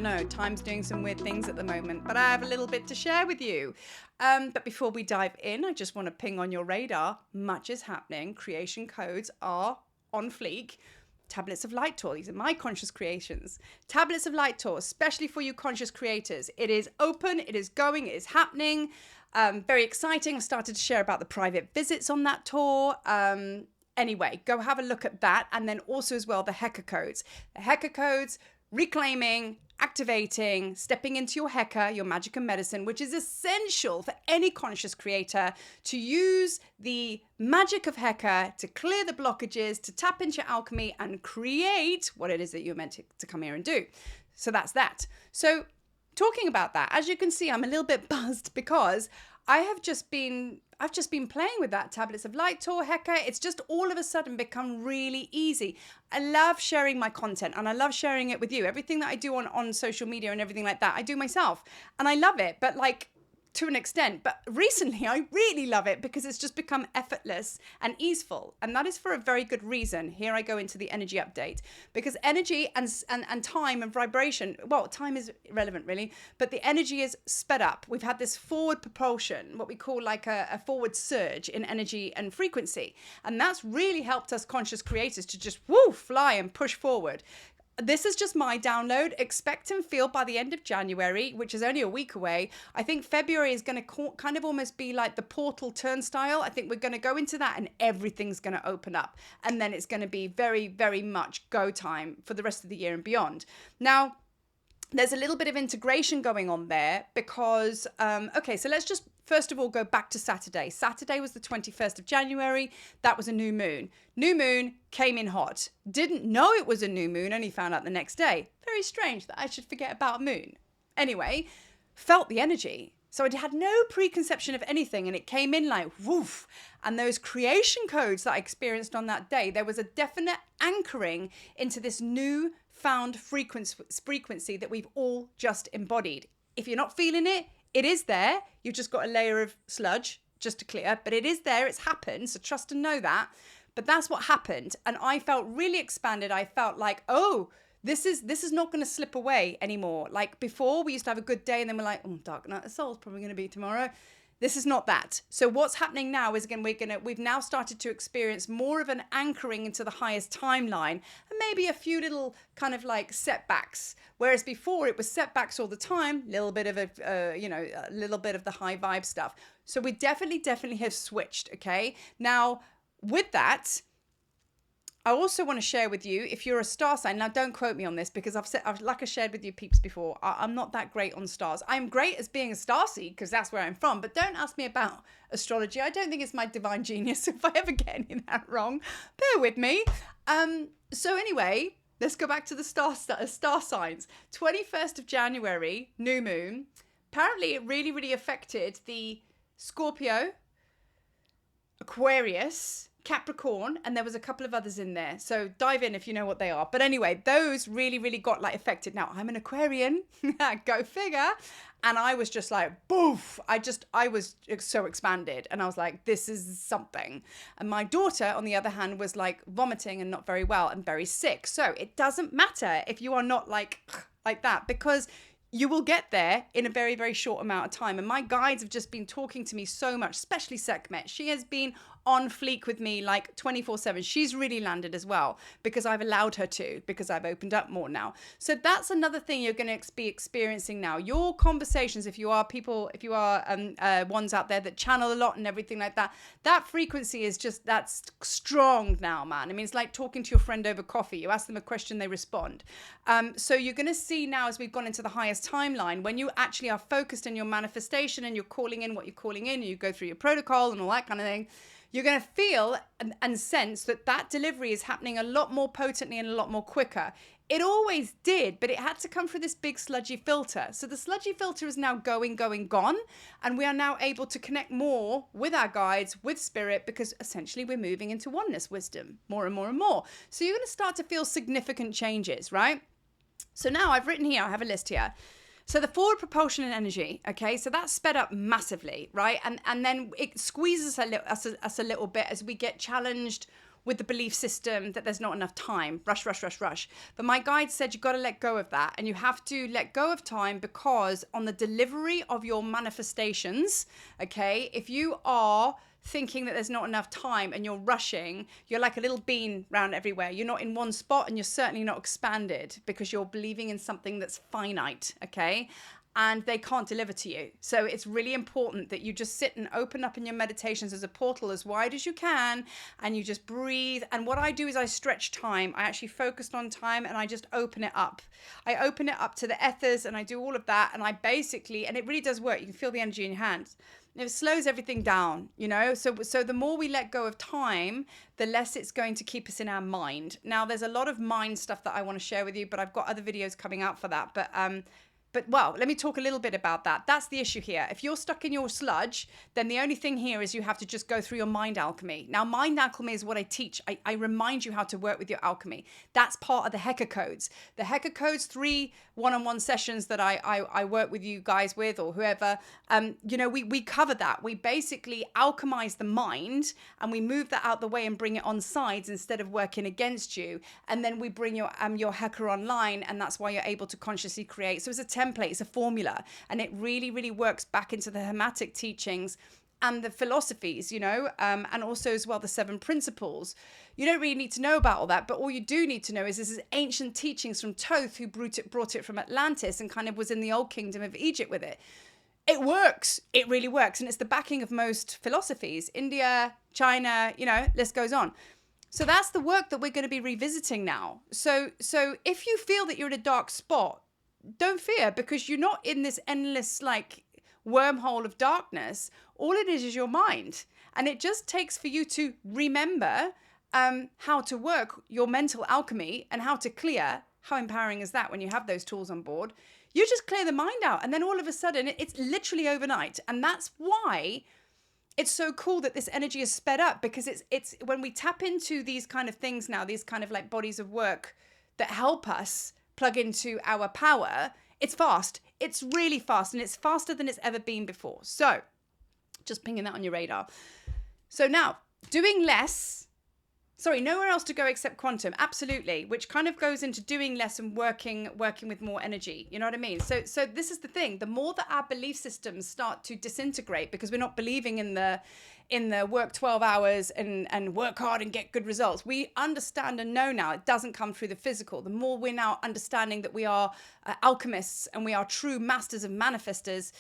don't know. Time's doing some weird things at the moment, but I have a little bit to share with you. But before we dive in, I just want to ping on your radar. Much is happening. Creation codes are on fleek. Tablets of Light Tour. These are my conscious creations. Tablets of Light Tour, especially for you conscious creators. It is open. It is going. It is happening. Very exciting. I started to share about the private visits on that tour. Anyway, go have a look at that. And then also as well, the Heka codes. The Heka codes, reclaiming, activating, stepping into your Heka, your magic and medicine, which is essential for any conscious creator to use the magic of Heka to clear the blockages, to tap into your alchemy and create what it is that you're meant to come here and do. So that's that. So talking about that, as you can see, I'm a little bit buzzed because I've just been playing with that Tablets of Light Tour, Heka. It's just all of a sudden become really easy. I love sharing my content and I love sharing it with you. Everything that I do on social media and everything like that, I do myself. And I love it, but like to an extent. But recently I really love it because it's just become effortless and easeful. And that is for a very good reason. Here I go into the energy update, because energy and time and vibration, well, time is irrelevant really, but the energy is sped up. We've had this forward propulsion, what we call like a forward surge in energy and frequency. And that's really helped us conscious creators to just fly and push forward. This is just my download. Expect and feel by the end of January, which is only a week away. I think February is going to kind of almost be like the portal turnstile. I think we're going to go into that and everything's going to open up. And then it's going to be very, very much go time for the rest of the year and beyond. Now, there's a little bit of integration going on there because, okay, so let's just first of all go back to Saturday. Saturday was the 21st of January. That was a new moon. New moon came in hot. Didn't know it was a new moon, only found out the next day. Very strange that I should forget about moon. Anyway, felt the energy. So I had no preconception of anything and it came in like woof. And those creation codes that I experienced on that day, there was a definite anchoring into this new found frequency that we've all just embodied. If you're not feeling it, it is there. You've just got a layer of sludge just to clear, but it is there. It's happened. So trust and know that. But that's what happened. And I felt really expanded. I felt like, oh, this is not going to slip away anymore. Like before, we used to have a good day and then we're like, oh, dark night of soul's probably going to be tomorrow. This is not that. So what's happening now is, again, we've now started to experience more of an anchoring into the highest timeline and maybe a few little kind of like setbacks. Whereas before it was setbacks all the time, little bit of a little bit of the high vibe stuff. So we definitely have switched. Okay. Now with that, I also want to share with you, if you're a star sign, now don't quote me on this because like I shared with you peeps before, I'm not that great on stars. I'm great as being a starseed because that's where I'm from, but don't ask me about astrology. I don't think it's my divine genius. If I ever get any of that wrong, bear with me. So anyway, let's go back to the star signs. 21st of January, new moon. Apparently it really affected the Scorpio, Aquarius, Capricorn, and there was a couple of others in there. So dive in if you know what they are. But anyway, those really got like affected. Now I'm an Aquarian, go figure. And I was just like, boof. I was so expanded. And I was like, this is something. And my daughter, on the other hand, was like vomiting and not very well and very sick. So it doesn't matter if you are not like that, because you will get there in a very short amount of time. And my guides have just been talking to me so much, especially Sekhmet. She has been on fleek with me like 24/7. She's really landed as well because I've allowed her to, because I've opened up more now. So that's another thing you're going to be experiencing now. Your conversations, if you are ones out there that channel a lot and everything like that, that frequency is just, that's strong now, man. I mean, it's like talking to your friend over coffee. You ask them a question, they respond. So you're going to see now, as we've gone into the highest timeline, when you actually are focused in your manifestation and you're calling in what you're calling in, and you go through your protocol and all that kind of thing, you're going to feel and sense that delivery is happening a lot more potently and a lot more quicker. It always did, but it had to come through this big sludgy filter. So the sludgy filter is now gone. And we are now able to connect more with our guides, with spirit, because essentially we're moving into oneness wisdom more and more and more. So you're going to start to feel significant changes, right? So now I've written here, I have a list here. So the forward propulsion and energy, okay, so that's sped up massively, right? And then it squeezes us a little bit as we get challenged with the belief system that there's not enough time, rush, rush, rush, rush. But my guide said you've got to let go of that, and you have to let go of time, because on the delivery of your manifestations, okay, if you are thinking that there's not enough time and you're rushing, you're like a little bean round everywhere. You're not in one spot, and you're certainly not expanded, because you're believing in something that's finite, okay? And they can't deliver to you. So it's really important that you just sit and open up in your meditations as a portal as wide as you can, and you just breathe. And what I do is I stretch time. I actually focused on time, and I just open it up. I open it up to the ethers, and I do all of that. And I basically, and it really does work. You can feel the energy in your hands. It slows everything down, you know? So the more we let go of time, the less it's going to keep us in our mind. Now, there's a lot of mind stuff that I want to share with you, but I've got other videos coming out for that. But well, let me talk a little bit about that. That's the issue here. If you're stuck in your sludge, then the only thing here is you have to just go through your mind alchemy. Now, mind alchemy is what I teach. I remind you how to work with your alchemy. That's part of the Hecker codes. The Hecker codes, 3 one-on-one sessions that I work with you guys with, or whoever, you know, we cover that. We basically alchemize the mind, and we move that out the way and bring it on sides instead of working against you. And then we bring your Hecker online, and that's why you're able to consciously create. So it's a template, it's a formula, and it really, really works back into the Hermetic teachings and the philosophies, you know, and also as well the 7 principles. You don't really need to know about all that, but all you do need to know is this is ancient teachings from Thoth, who brought it from Atlantis and kind of was in the old kingdom of Egypt with it. It works. It really works. And it's the backing of most philosophies. India, China, you know, list goes on. So that's the work that we're going to be revisiting now. So if you feel that you're in a dark spot, don't fear, because you're not in this endless like wormhole of darkness. All it is your mind. And it just takes for you to remember how to work your mental alchemy and how to clear. How empowering is that when you have those tools on board? You just clear the mind out, and then all of a sudden it's literally overnight. And that's why it's so cool that this energy is sped up, because it's when we tap into these kind of things now, these kind of like bodies of work that help us plug into our power, it's fast. It's really fast, and it's faster than it's ever been before. So just pinging that on your radar. So now, doing less, nowhere else to go except quantum. Absolutely. Which kind of goes into doing less and working with more energy. You know what I mean? So this is the thing. The more that our belief systems start to disintegrate, because we're not believing in the work 12 hours and work hard and get good results. We understand and know now it doesn't come through the physical. The more we're now understanding that we are alchemists, and we are true masters of manifestors.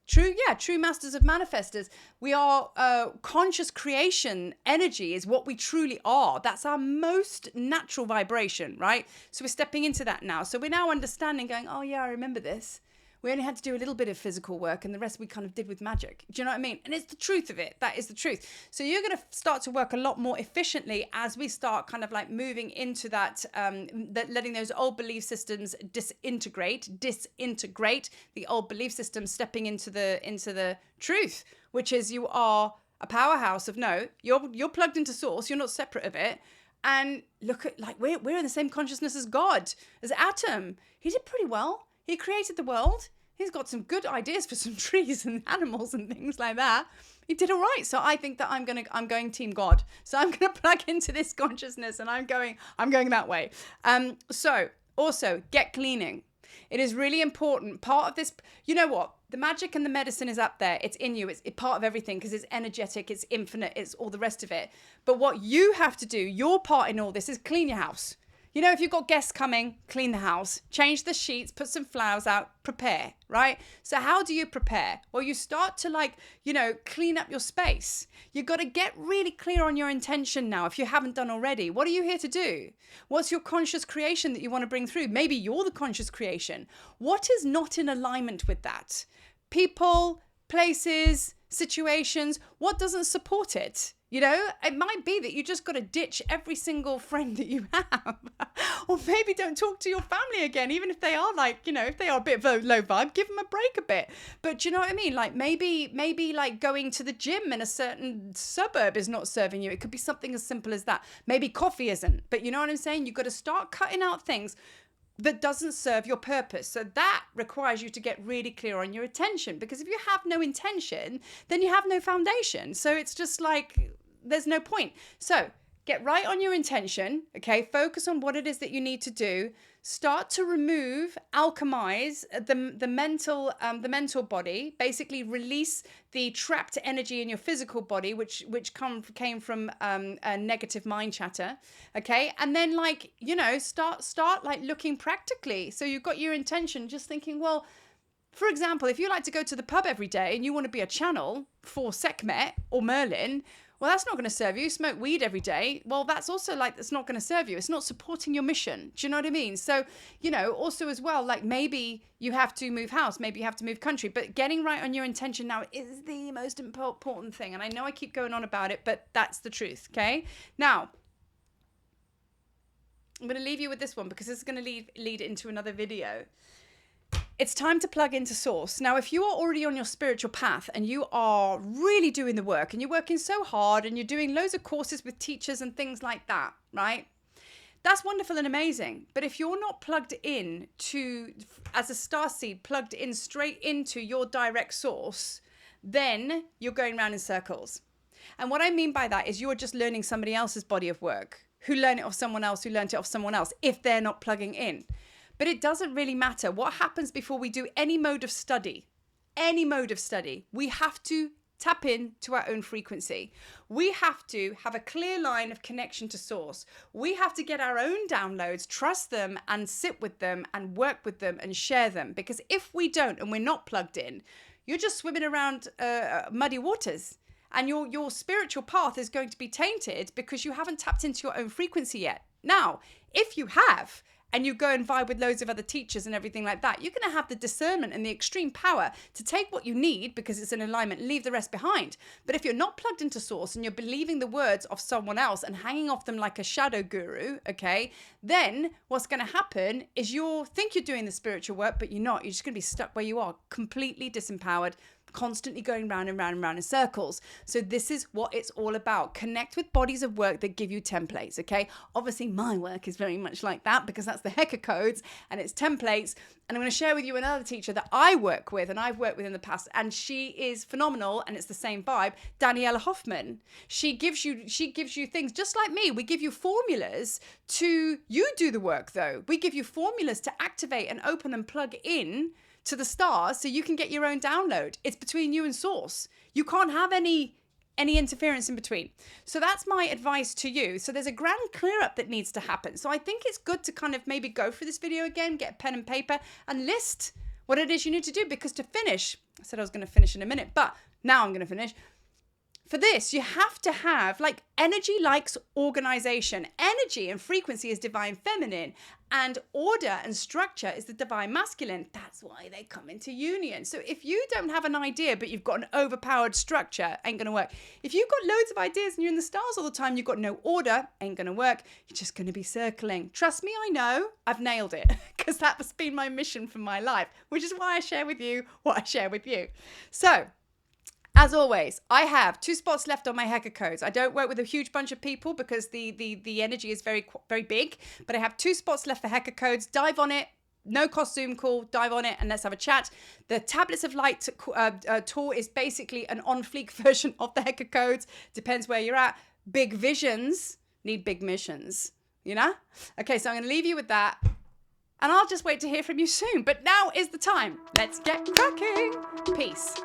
True masters of manifestors. We are conscious creation energy is what we truly are. That's our most natural vibration, right? So we're stepping into that now. So we're now understanding, going, oh yeah, I remember this. We only had to do a little bit of physical work, and the rest we kind of did with magic. Do you know what I mean? And it's the truth of it. That is the truth. So you're going to start to work a lot more efficiently as we start kind of like moving into that, letting those old belief systems disintegrate the old belief systems, stepping into the truth, which is you are a powerhouse of no, you're plugged into source. You're not separate of it. And look at, like, we're in the same consciousness as God, as Atom. He did pretty well. He created the world. He's got some good ideas for some trees and animals and things like that. He did all right. So I think that I'm going Team God. So I'm going to plug into this consciousness, and I'm going that way. So also get cleaning. It is really important. Part of this, you know what? The magic and the medicine is up there. It's in you. It's part of everything, because it's energetic. It's infinite. It's all the rest of it. But what you have to do, your part in all this, is clean your house. You know, if you've got guests coming, clean the house, change the sheets, put some flowers out, prepare, right? So how do you prepare? Well, you start to clean up your space. You've got to get really clear on your intention now, if you haven't done already. What are you here to do? What's your conscious creation that you want to bring through? Maybe you're the conscious creation. What is not in alignment with that? People, places, situations, what doesn't support it? You know, it might be that you just got to ditch every single friend that you have. Or maybe don't talk to your family again, even if they are if they are a bit low vibe, give them a break a bit. But do you know what I mean? Like maybe like going to the gym in a certain suburb is not serving you. It could be something as simple as that. Maybe coffee isn't. But you know what I'm saying? You've got to start cutting out things that doesn't serve your purpose. So that requires you to get really clear on your intention, because if you have no intention, then you have no foundation. So it's just like there's no point. So get right on your intention, okay? Focus on what it is that you need to do. Start to remove, alchemize the mental body. Basically, release the trapped energy in your physical body, which came from a negative mind chatter, okay? And then, like, you know, start like looking practically. So you've got your intention, just thinking, well, for example, if you like to go to the pub every day and you want to be a channel for Sekhmet or Merlin, well, that's not going to serve you. Smoke weed every day. Well, that's also like, that's not going to serve you. It's not supporting your mission. Do you know what I mean? So, you know, also as well, like maybe you have to move house, maybe you have to move country, but getting right on your intention now is the most important thing. And I know I keep going on about it, but that's the truth. Okay. Now, I'm going to leave you with this one because this is going to lead into another video. It's time to plug into source. Now, if you are already on your spiritual path and you are really doing the work and you're working so hard and you're doing loads of courses with teachers and things like that, right? That's wonderful and amazing. But if you're not plugged in to, as a starseed, plugged in straight into your direct source, then you're going around in circles. And what I mean by that is you're just learning somebody else's body of work, who learned it off someone else, who learned it off someone else, if they're not plugging in. But it doesn't really matter. What happens before we do any mode of study, we have to tap in to our own frequency. We have to have a clear line of connection to source. We have to get our own downloads, trust them and sit with them and work with them and share them. Because if we don't and we're not plugged in, you're just swimming around muddy waters. And your spiritual path is going to be tainted because you haven't tapped into your own frequency yet. Now, if you have, and you go and vibe with loads of other teachers and everything like that, you're going to have the discernment and the extreme power to take what you need because it's in alignment, leave the rest behind. But if you're not plugged into source and you're believing the words of someone else and hanging off them like a shadow guru, okay, then what's going to happen is you'll think you're doing the spiritual work, but you're not. You're just going to be stuck where you are, completely disempowered, constantly going round and round and round in circles. So this is what it's all about. Connect with bodies of work that give you templates, okay? Obviously, my work is very much like that because that's the Hecker codes and it's templates. And I'm going to share with you another teacher that I work with and I've worked with in the past, and she is phenomenal and it's the same vibe, Daniela Hoffman. She gives you things just like me. We give you formulas to, you do the work though. We give you formulas to activate and open and plug in to the stars so you can get your own download. It's between you and source. You can't have any interference in between. So that's my advice to you. So there's a grand clear up that needs to happen. So I think it's good to kind of maybe go through this video again, get a pen and paper and list what it is you need to do, because to finish, I said I was going to finish in a minute, but now I'm going to finish. For this, you have to have, like, energy likes organization. Energy and frequency is divine feminine, and order and structure is the divine masculine. That's why they come into union. So if you don't have an idea, but you've got an overpowered structure, ain't going to work. If you've got loads of ideas and you're in the stars all the time, you've got no order, ain't going to work. You're just going to be circling. Trust me, I know. I've nailed it because that has been my mission for my life, which is why I share with you what I share with you. So, as always, I have 2 spots left on my Hecker codes. I don't work with a huge bunch of people because the energy is very, very big, but I have 2 spots left for Hecker codes. Dive on it. No cost Zoom call. Dive on it and let's have a chat. The Tablets of Light tour is basically an on-fleek version of the Hecker codes. Depends where you're at. Big visions need big missions, you know? Okay, so I'm going to leave you with that. And I'll just wait to hear from you soon. But now is the time. Let's get cracking. Peace.